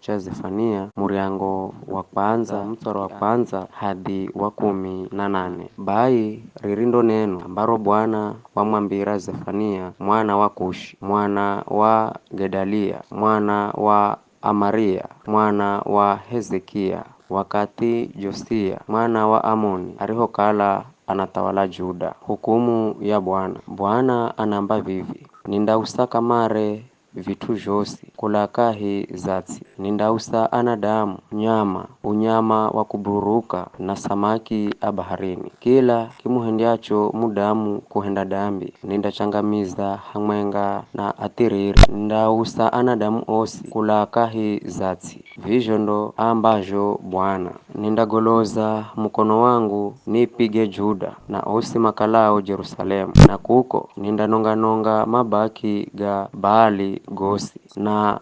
cha Zefania muriango wa kwanza mstari wa kwanza hadi wa 18. Bai ririndo neno ambaro Bwana wamwambira Zefania mwana wa Kushi mwana wa Gedalia mwana wa Amaria mwana wa Hezekia wakati Josia mwana wa Amoni arihokala anatawala Juda. Hukumu ya Bwana. Bwana anamba vivi: nindausa kamare vitu vyosi kulakahi zati, nindausa anadamu unyama wa kuburuka na samaki abaharini, kila kimuhendiacho mudamu kuhenda dambi nindachangamiza hamwenga na atiriri. Ndausa anadamu osi kulakahi zati, vizho ndo ambajo Bwana. Nindagoloza mkono wangu nipige Juda na osi makalao Jerusalemu, na kuko nindanonga mabaki ga Baali gosi na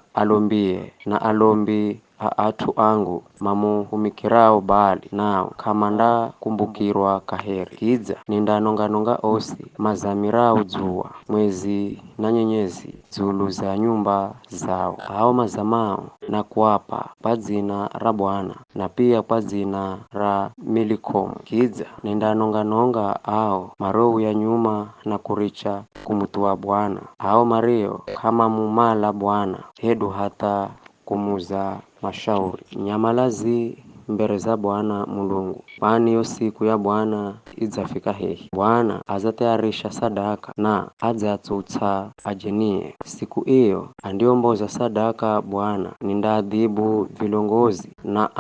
alombi atu angu mamuhumikirao Baali, nao kamanda kumbukirwa kaheri. Kidza nindanonga osi mazamirao jua mwezi na nyenyezi zulu za nyumba zao, hao mazamao na kuapa kwa jina ra Bwana na pia kwa jina ra Milikomu. Kidza nindanonga ao marou ya nyuma na kuricha kumutua Bwana, ao mario kama mumala Bwana hedu hata kumuza mashauri nyamalazi mbere za Bwana Mulungu, kwani yo siku ya Bwana idzafika hehi. Bwana azatayarisha sadaka na adzatutsa ajenie. Siku iyo andiomboza sadaka Bwana nindaadhibu vilongozi na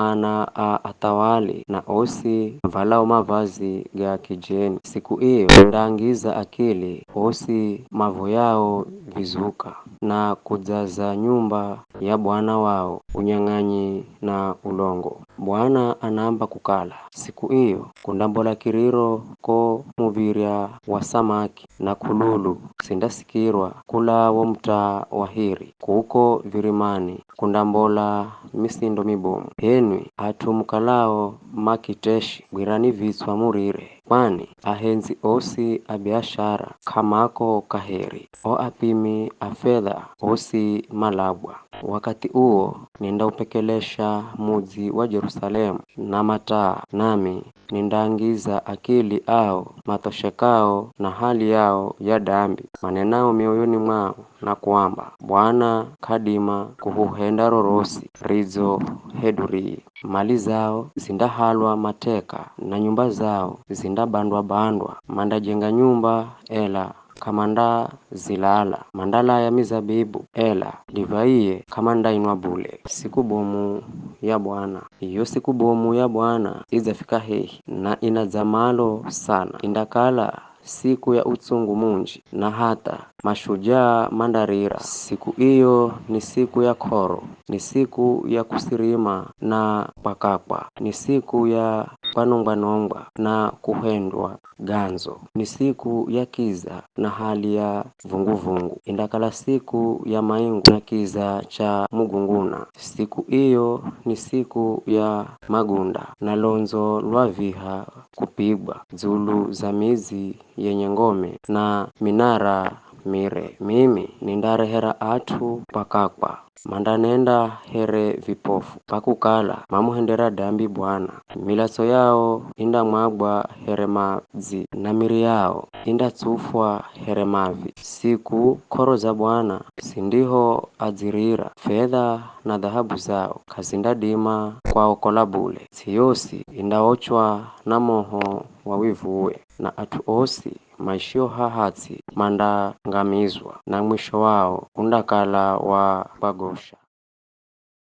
atawali na osi valao mavazi ga kijeni. Siku iyo ndaangiza akili osi mavo yao vizuka na kujaza nyumba ya Bwana wao unyang'anyi na ulongo. Bwana anaamba kukala siku iyo kundambola kiriro ko muvirya wa samaki na kululu sindasikirwa kula wo mtaa wa hiri kuko virimani kundambola misindo mibomu henwi atumukalao makiteshi gwirani vitswa murire, kwani ahenzi osi abiashara kamako kaheri o apimi afedha osi malabwa. Wakati uo nindaupekelesha muji wa Jerusalemu na mataa, nami nindaangiza akili ao matoshekao na hali yao ya dambi manenao mioyoni mwao, na kuamba Bwana kadima kuhuhenda rorosi rizo heduri. Mali zao zindahalwa mateka na nyumba zao zindabandwa mandajenga nyumba ela kamanda zilala mandala ya mizabibu ela divaiye kamanda inwa bule. Siku bomu ya Bwana. Iyo siku bomu ya Bwana izafika hehi na inadzamalo sana, indakala siku ya utsungu munji na hata mashujaa mandarira. Siku iyo ni siku ya koro, ni siku ya kusirima na pakakwa, ni siku ya panongwanongwa na kuhendwa ganzo, ni siku ya kiza na hali ya vunguvungu, indakala siku ya maingu na kiza cha mugunguna. Siku iyo ni siku ya magunda na lonzo lwaviha kupigwa zulu za mizi yenye ngome na minara mire. Mimi nindarehera atu pakakwa mandanenda here vipofu pakukala mamuhendera dambi Bwana. Milaso yao indamwagwa here mazi na miri yao indatsufwa here mavi. Siku koro za Bwana sindiho adzirira fedha na dhahabu zao kazindadima kwa okola bule. Siyosi indaochwa na moho wawivuwe na atu osi maishio hahatsi mandangamizwa na mwisho wao undakala wa bagosha.